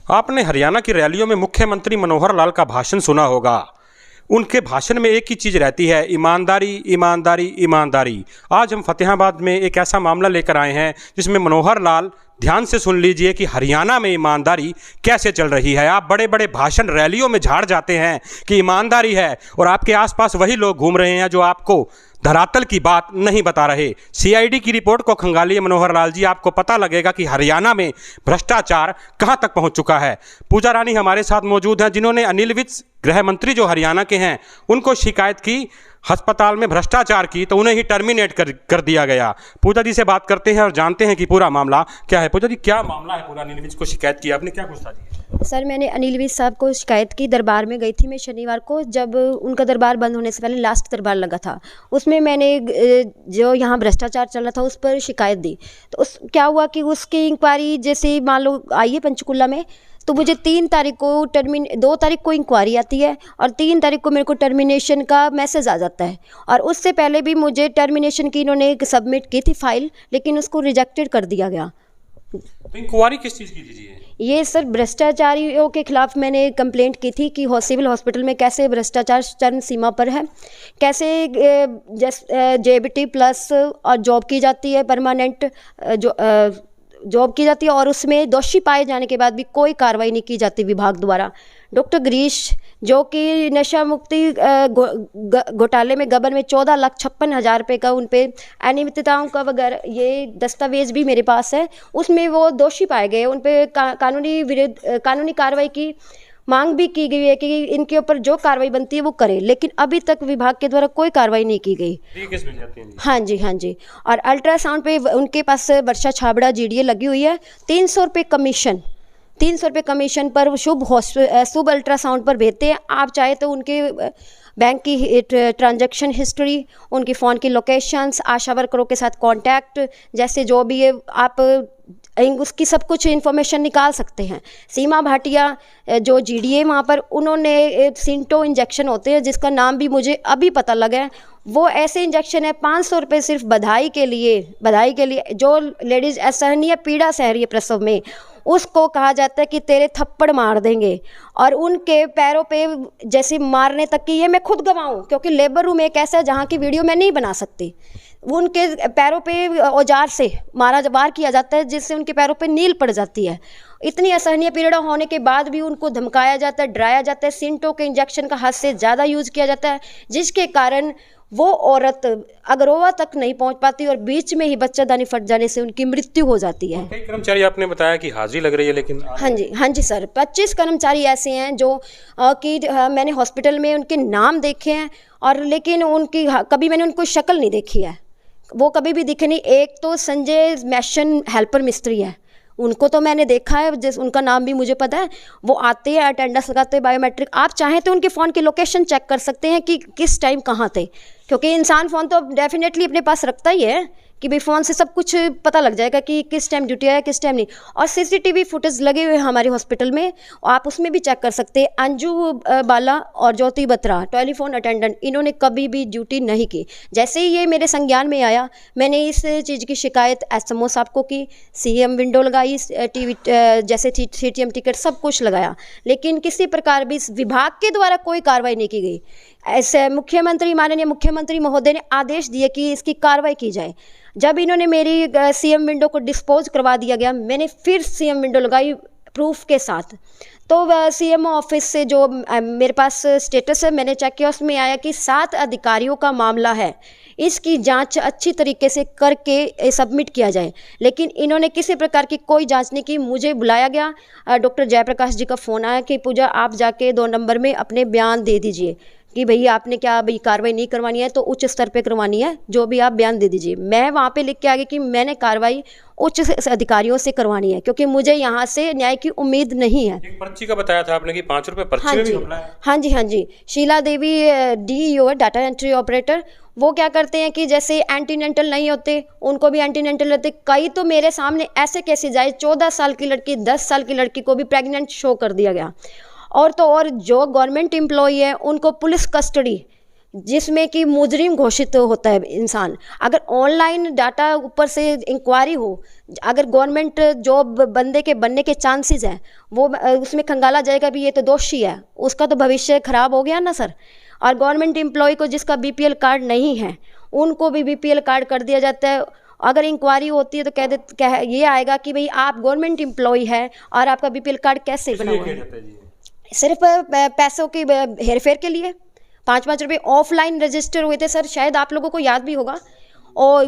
आपने हरियाणा की रैलियों में मुख्यमंत्री मनोहर लाल का भाषण सुना होगा। उनके भाषण में एक ही चीज़ रहती है, ईमानदारी, ईमानदारी, ईमानदारी। आज हम फतेहाबाद में एक ऐसा मामला लेकर आए हैं जिसमें मनोहर लाल, ध्यान से सुन लीजिए कि हरियाणा में ईमानदारी कैसे चल रही है। आप बड़े बड़े भाषण रैलियों में झाड़ जाते हैं कि ईमानदारी है, और आपके आसपास वही लोग घूम रहे हैं जो आपको धरातल की बात नहीं बता रहे। सीआईडी की रिपोर्ट को खंगालिए मनोहर लाल जी, आपको पता लगेगा कि हरियाणा में भ्रष्टाचार कहां तक पहुंच चुका है। पूजा रानी हमारे साथ मौजूद हैं, जिन्होंने अनिल विज गृह मंत्री जो हरियाणा के हैं उनको शिकायत की अस्पताल में भ्रष्टाचार की, तो उन्हें ही टर्मिनेट कर दिया गया। पूजा जी से बात करते हैं और जानते हैं कि पूरा मामला क्या है। पूजा जी, क्या मामला है पूरा? अनिल विज को शिकायत की आपने, क्या पूछा जी? सर, मैंने अनिल विज साहब को शिकायत की। दरबार में गई थी मैं शनिवार को, जब उनका दरबार बंद होने से पहले लास्ट दरबार लगा था, उसमें मैंने जो यहाँ भ्रष्टाचार चल रहा था उस पर शिकायत दी। तो क्या हुआ कि उसकी इंक्वायरी जैसे मान लो आई है पंचकुला में, तो मुझे 2 तारीख को इंक्वायरी आती है और 3 तारीख को मेरे को टर्मिनेशन का मैसेज आ जाता है। और उससे पहले भी मुझे टर्मिनेशन की इन्होंने सबमिट की थी फाइल, लेकिन उसको रिजेक्टेड कर दिया गया। तो इंक्वायरी किस चीज़ की थी? ये सर भ्रष्टाचारियों के खिलाफ मैंने कंप्लेंट की थी कि सिविल हॉस्पिटल में कैसे भ्रष्टाचार चरम सीमा पर है, कैसे जेबीटी प्लस और जॉब की जाती है, परमानेंट जॉब की जाती है, और उसमें दोषी पाए जाने के बाद भी कोई कार्रवाई नहीं की जाती विभाग द्वारा। डॉक्टर गिरीश जो कि नशा मुक्ति घोटाले में गबन में 14,56,000 रुपये का उन पे अनियमितताओं का वगैरह ये दस्तावेज भी मेरे पास है, उसमें वो दोषी पाए गए। उन पे कानूनी कार्रवाई की मांग भी की गई है कि इनके ऊपर जो कार्रवाई बनती है वो करे, लेकिन अभी तक विभाग के द्वारा कोई कार्रवाई नहीं की गई। हाँ जी। और अल्ट्रासाउंड पे उनके पास वर्षा छाबड़ा जीडीए लगी हुई है। 300 रुपये कमीशन पर शुभ अल्ट्रासाउंड पर भेजते हैं। आप चाहे तो उनके बैंक की ट्रांजैक्शन हिस्ट्री, उनकी फ़ोन की लोकेशंस, आशा वर्करों के साथ कांटेक्ट, जैसे जो भी है आप उसकी सब कुछ इन्फॉर्मेशन निकाल सकते हैं। सीमा भाटिया जो जीडीए वहाँ पर, उन्होंने सिंटो इंजेक्शन होते हैं जिसका नाम भी मुझे अभी पता लगा है, वो ऐसे इंजेक्शन है 500 रुपये सिर्फ बधाई के लिए जो लेडीज़ असहनीय पीड़ा सह रही है प्रसव में, उसको कहा जाता है कि तेरे थप्पड़ मार देंगे। और उनके पैरों पे जैसे मारने तक की, ये मैं खुद गवाऊँ क्योंकि लेबर रूम एक ऐसा है जहाँ की वीडियो मैं नहीं बना सकती। उनके पैरों पे औजार से वार किया जाता है जिससे उनके पैरों पे नील पड़ जाती है। इतनी असहनीय पीड़ा होने के बाद भी उनको धमकाया जाता है, डराया जाता है। सिंटो के इंजेक्शन का हद से ज़्यादा यूज़ किया जाता है, जिसके कारण वो औरत अगरोवा तक नहीं पहुंच पाती और बीच में ही बच्चादानी फट जाने से उनकी मृत्यु हो जाती है। कई कर्मचारी आपने बताया कि हाजिरी लग रही है, लेकिन हाँ जी सर, 25 कर्मचारी ऐसे हैं जो मैंने हॉस्पिटल में उनके नाम देखे हैं, और लेकिन उनकी कभी मैंने उनको शक्ल नहीं देखी है, वो कभी भी दिखे नहीं। एक तो संजय मैशन हेल्पर मिस्त्री है, उनको तो मैंने देखा है, उनका नाम भी मुझे पता है। वो आते हैं, अटेंडेंस लगाते हैं, बायोमेट्रिक। आप चाहें तो उनके फ़ोन की लोकेशन चेक कर सकते हैं कि किस टाइम कहाँ थे, क्योंकि इंसान फ़ोन तो डेफिनेटली अपने पास रखता ही है कि भाई फ़ोन से सब कुछ पता लग जाएगा कि किस टाइम ड्यूटी है किस टाइम नहीं। और सीसीटीवी फुटेज लगे हुए हैं हमारे हॉस्पिटल में, आप उसमें भी चेक कर सकते हैं। अंजू बाला और ज्योति बत्रा टेलीफोन अटेंडेंट, इन्होंने कभी भी ड्यूटी नहीं की। जैसे ही ये मेरे संज्ञान में आया, मैंने इस चीज़ की शिकायत एसएमओ साहब को की, सीएम विंडो लगाई, टीवी जैसे सीटीएम टिकट सब कुछ लगाया, लेकिन किसी प्रकार भी इस विभाग के द्वारा कोई कार्रवाई नहीं की गई। ऐसे माननीय मुख्यमंत्री महोदय ने आदेश दिए कि इसकी कार्रवाई की जाए। जब इन्होंने मेरी सीएम विंडो को डिस्पोज करवा दिया गया, मैंने फिर सीएम विंडो लगाई प्रूफ के साथ। तो सीएम ऑफिस से जो मेरे पास स्टेटस है मैंने चेक किया, उसमें आया कि 7 अधिकारियों का मामला है, इसकी जांच अच्छी तरीके से करके सबमिट किया जाए। लेकिन इन्होंने किसी प्रकार की कोई जांच नहीं की। मुझे बुलाया गया, डॉक्टर जयप्रकाश जी का फ़ोन आया कि पूजा आप जाके 2 नंबर में अपने बयान दे दीजिए कि भई आपने क्या भाई कार्रवाई नहीं करवानी है तो उच्च स्तर पे करवानी है, जो भी आप बयान दे दीजिए। मैं वहाँ पे लिख के आ गई कि मैंने कार्रवाई उच्च अधिकारियों से करवानी है, क्योंकि मुझे यहाँ से न्याय की उम्मीद नहीं है। एक पर्ची का बताया था आपने कि 5 रुपये पर्ची में भी घपला है। हाँ जी। शीला देवी DEO है, डाटा एंट्री ऑपरेटर। वो क्या करते हैं कि जैसे एंटीनेंटल नहीं होते, उनको भी एंटीनेंटल होते। कई तो मेरे सामने ऐसे केसेज आए, 14 साल की लड़की, 10 साल की लड़की को भी प्रेग्नेंट शो कर दिया गया। और तो और जो गवर्नमेंट एम्प्लॉई है उनको पुलिस कस्टडी जिसमें कि मुजरिम घोषित होता है इंसान। अगर ऑनलाइन डाटा ऊपर से इंक्वायरी हो, अगर गवर्नमेंट जॉब बंदे के बनने के चांसेस हैं, वो उसमें खंगाला जाएगा भी ये तो दोषी है, उसका तो भविष्य खराब हो गया ना सर। और गवर्नमेंट एम्प्लॉय को जिसका बीपीएल कार्ड नहीं है उनको भी बीपीएल कार्ड कर दिया जाता है। अगर इंक्वायरी होती है तो ये आएगा कि भाई आप गवर्नमेंट एम्प्लॉय है और आपका बीपीएल कार्ड कैसे बना हुआ है। सिर्फ पैसों की हेरफेर के लिए 5-5 रुपये ऑफलाइन रजिस्टर हुए थे सर, शायद आप लोगों को याद भी होगा। और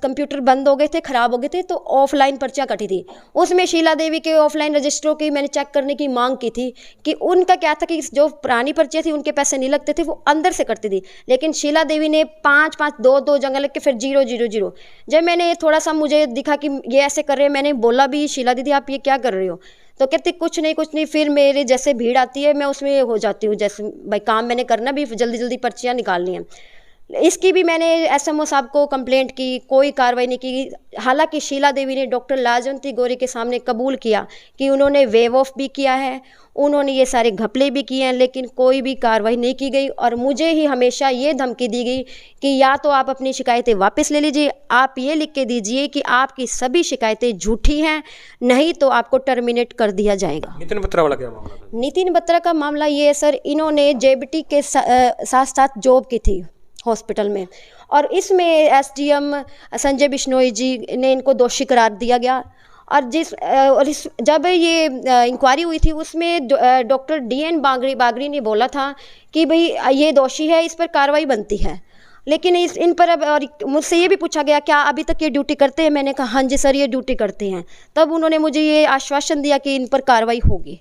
कंप्यूटर बंद हो गए थे, ख़राब हो गए थे, तो ऑफलाइन पर्चियाँ कटी थी। उसमें शीला देवी के ऑफलाइन रजिस्टरों की मैंने चेक करने की मांग की थी कि उनका क्या था कि जो पुरानी पर्चियाँ थी उनके पैसे नहीं लगते थे, वो अंदर से कटती थी। लेकिन शीला देवी ने 5-5 2-2 जगह लग के फिर 0-0-0। जब मैंने थोड़ा सा मुझे दिखा कि ये ऐसे कर रहे हैं, मैंने बोला भी शीला दीदी आप ये क्या कर रहे हो, तो कहती कुछ नहीं। फिर मेरे जैसे भीड़ आती है मैं उसमें हो जाती हूँ, जैसे भाई काम मैंने करना भी, जल्दी जल्दी पर्चियाँ निकालनी है। इसकी भी मैंने एसएमओ साहब को कंप्लेंट की, कोई कार्रवाई नहीं की। हालांकि शीला देवी ने डॉक्टर लाजवंती गोरे के सामने कबूल किया कि उन्होंने वेव ऑफ भी किया है, उन्होंने ये सारे घपले भी किए हैं, लेकिन कोई भी कार्रवाई नहीं की गई। और मुझे ही हमेशा ये धमकी दी गई कि या तो आप अपनी शिकायतें वापस ले लीजिए, आप ये लिख के दीजिए कि आपकी सभी शिकायतें झूठी हैं, नहीं तो आपको टर्मिनेट कर दिया जाएगा। नितिन बत्रा वाला क्या मामला था? नितिन बत्रा का मामला ये है सर, इन्होंने जेबीटी के साथ साथ जॉब की थी हॉस्पिटल में, और इसमें एसडीएम संजय बिश्नोई जी ने इनको दोषी करार दिया गया। और जब ये इंक्वायरी हुई थी उसमें डॉक्टर डीएन बागरी ने बोला था कि भाई ये दोषी है, इस पर कार्रवाई बनती है। लेकिन इन पर अब, और मुझसे ये भी पूछा गया क्या अभी तक ये ड्यूटी करते हैं, मैंने कहा हाँ जी सर ये ड्यूटी करते हैं। तब उन्होंने मुझे ये आश्वासन दिया कि इन पर कार्रवाई होगी।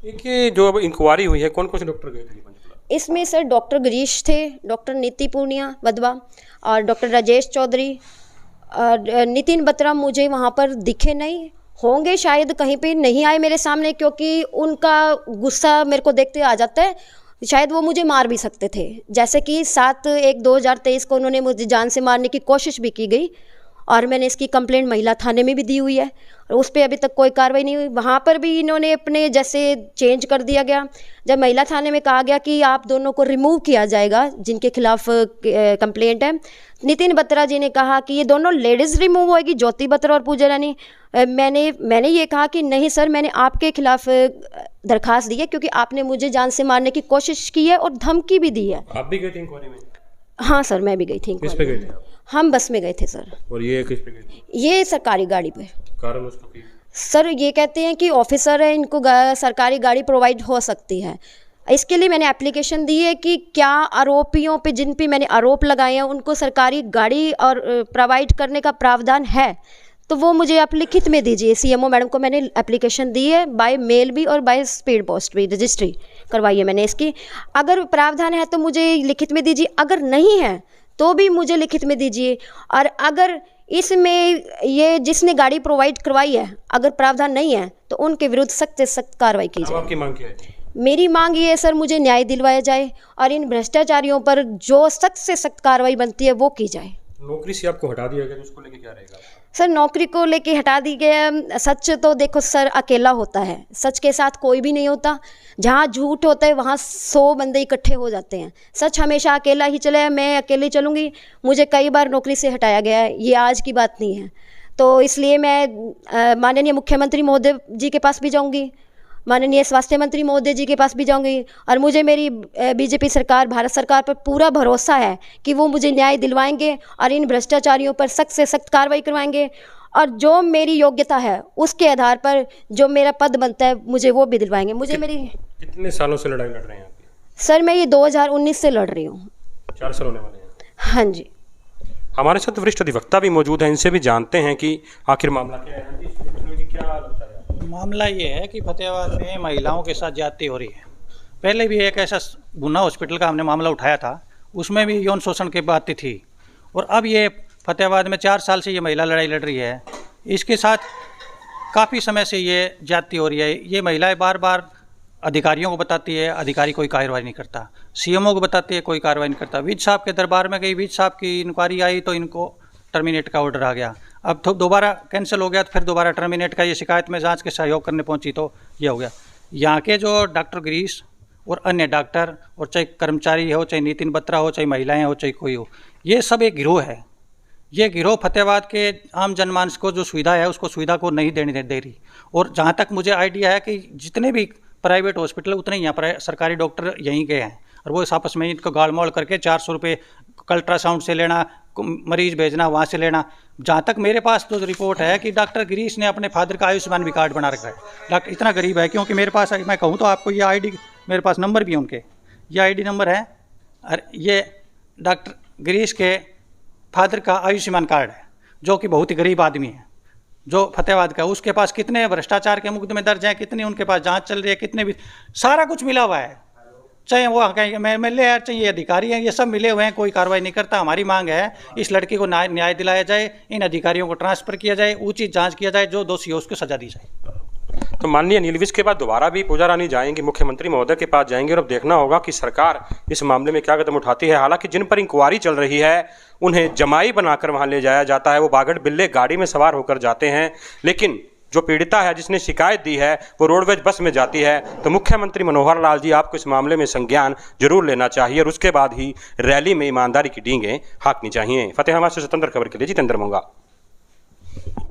देखिए जो अब इंक्वायरी हुई है, कौन कौन से डॉक्टर गए थे? इसमें सर डॉक्टर गिरीश थे, डॉक्टर नीति पूर्णिया वधवा और डॉक्टर राजेश चौधरी। और नितिन बत्रा मुझे वहाँ पर दिखे नहीं, होंगे शायद कहीं पे, नहीं आए मेरे सामने क्योंकि उनका गुस्सा मेरे को देखते आ जाता है, शायद वो मुझे मार भी सकते थे। जैसे कि 7/1/2023 को उन्होंने मुझे जान से मारने की कोशिश भी की गई और मैंने इसकी कंप्लेंट महिला थाने में भी दी हुई है और उस पर अभी तक कोई कार्रवाई नहीं हुई। वहाँ पर भी इन्होंने अपने जैसे चेंज कर दिया गया। जब महिला थाने में कहा गया कि आप दोनों को रिमूव किया जाएगा जिनके खिलाफ कंप्लेंट है, नितिन बत्रा जी ने कहा कि ये दोनों लेडीज़ रिमूव होएगी, ज्योति बत्रा और पूजा रानी। मैंने ये कहा कि नहीं सर, मैंने आपके खिलाफ दरखास्त दी है क्योंकि आपने मुझे जान से मारने की कोशिश की है और धमकी भी दी है। आप भी गए थे इंक्वायरी में? हाँ सर मैं भी गई थी। किस पे गए थे? हम बस में गए थे सर। और ये किस पे गए थे? ये सरकारी गाड़ी पे। कारण उसको की? सर ये कहते हैं कि ऑफिसर है, इनको सरकारी गाड़ी प्रोवाइड हो सकती है। इसके लिए मैंने एप्लीकेशन दी है कि क्या आरोपियों पे, जिन पे मैंने आरोप लगाए हैं, उनको सरकारी गाड़ी और प्रोवाइड करने का प्रावधान है तो वो मुझे आप लिखित में दीजिए। सीएमओ मैडम को मैंने एप्लीकेशन दी है, बाय मेल भी और बाय स्पीड पोस्ट भी रजिस्ट्री करवाई है मैंने इसकी। अगर प्रावधान है तो मुझे लिखित में दीजिए, अगर नहीं है तो भी मुझे लिखित में दीजिए। और अगर इसमें ये जिसने गाड़ी प्रोवाइड करवाई है अगर प्रावधान नहीं है तो उनके विरुद्ध सख्त से सख्त कार्रवाई की जाए। आपकी मांग क्या है? मेरी मांग ये है सर, मुझे न्याय दिलवाया जाए और इन भ्रष्टाचारियों पर जो सख्त से सख्त कार्रवाई बनती है वो की जाए। नौकरी से आपको हटा दिया गया, उसको लेके क्या रहेगा? सर नौकरी को लेके हटा दी गया। सच तो देखो सर अकेला होता है, सच के साथ कोई भी नहीं होता। जहाँ झूठ होता है वहाँ 100 बंदे इकट्ठे हो जाते हैं। सच हमेशा अकेला ही चले, मैं अकेले चलूँगी। मुझे कई बार नौकरी से हटाया गया है, ये आज की बात नहीं है। तो इसलिए मैं माननीय मुख्यमंत्री महोदय जी के पास भी जाऊँगी, माननीय स्वास्थ्य मंत्री महोदय जी के पास भी जाऊंगी और मुझे मेरी बीजेपी सरकार, भारत सरकार पर पूरा भरोसा है कि वो मुझे न्याय दिलवाएंगे और इन भ्रष्टाचारियों पर सख्त से सख्त कार्रवाई करवाएंगे और जो मेरी योग्यता है उसके आधार पर जो मेरा पद बनता है मुझे वो भी दिलवाएंगे। मुझे मेरी कितने सालों से लड़ाई लड़ रहे हैं आप? सर मैं ये 2019 से लड़ रही हूँ। 4 साल होने वाले हैं। हाँ जी। हमारे साथ वरिष्ठ अधिवक्ता भी मौजूद हैं, इनसे भी जानते हैं कि आखिर मामला क्या है। क्या लगता है? मामला ये है कि फतेहाबाद में महिलाओं के साथ ज्यादती हो रही है। पहले भी एक ऐसा गुना हॉस्पिटल का हमने मामला उठाया था, उसमें भी यौन शोषण की बात थी। और अब ये फतेहाबाद में 4 साल से ये महिला लड़ाई लड़ रही है, इसके साथ काफ़ी समय से ये ज्यादती हो रही है। ये महिलाएं बार बार अधिकारियों को बताती है, अधिकारी कोई कार्रवाई नहीं करता। सीएमओ को बताती है, कोई कार्रवाई नहीं करता। विज साहब के दरबार में गई, विज साहब की इंक्वायरी आई तो इनको टर्मिनेट का ऑर्डर आ गया। अब तो दोबारा कैंसिल हो गया तो फिर दोबारा टर्मिनेट का ये शिकायत में जांच के सहयोग करने पहुंची तो ये हो गया। यहाँ के जो डॉक्टर गिरीश और अन्य डॉक्टर और चाहे कर्मचारी हो, चाहे नितिन बत्रा हो, चाहे महिलाएं हो, चाहे कोई हो, ये सब एक गिरोह है। ये गिरोह फतेहाबाद के आम जनमानस को जो सुविधा है उसको सुविधा को नहीं देने दे रही। और जहाँ तक मुझे आइडिया है कि जितने भी प्राइवेट हॉस्पिटल उतने ही यहाँ पर सरकारी डॉक्टर यहीं गए हैं और वो इस आपस में इनको गालमोल करके 400 रुपये अल्ट्रासाउंड से लेना, मरीज भेजना वहाँ से लेना। जहाँ तक मेरे पास तो रिपोर्ट है कि डॉक्टर गिरीश ने अपने फादर का आयुष्मान भी कार्ड बना रखा है। डॉक्टर इतना गरीब है, क्योंकि मेरे पास मैं कहूँ तो आपको ये आईडी, मेरे पास नंबर भी है उनके, ये आईडी नंबर है और ये डॉक्टर गिरीश के फादर का आयुष्मान कार्ड है, जो कि बहुत ही गरीब आदमी है, जो फतेहाबाद का। उसके पास कितने भ्रष्टाचार के मुकदमे दर्ज हैं, कितनी उनके पास जांच चल रही है, कितने भी सारा कुछ मिला हुआ है। चाहे वो कहीं MLA है, चाहे अधिकारी हैं, ये सब मिले हुए हैं, कोई कार्रवाई नहीं करता। हमारी मांग है इस लड़की को न्याय दिलाया जाए, इन अधिकारियों को ट्रांसफ़र किया जाए, उचित जांच किया जाए, जो दोषी हो उसको सजा दी जाए। तो माननीय अनिल विज के बाद दोबारा भी पूजा रानी जाएंगी, मुख्यमंत्री महोदय के पास जाएंगे और अब देखना होगा कि सरकार इस मामले में क्या कदम उठाती है। हालांकि जिन पर इंक्वायरी चल रही है उन्हें जमाई बनाकर वहां ले जाया जाता है, वो बागड़ बिल्ले गाड़ी में सवार होकर जाते हैं, लेकिन जो पीड़िता है जिसने शिकायत दी है वो रोडवेज बस में जाती है। तो मुख्यमंत्री मनोहर लाल जी, आपको इस मामले में संज्ञान जरूर लेना चाहिए और उसके बाद ही रैली में ईमानदारी की डींगें हाँकनी चाहिए। फतेहाबाद से स्वतंत्र खबर के लिए जितेंद्र मोंगा।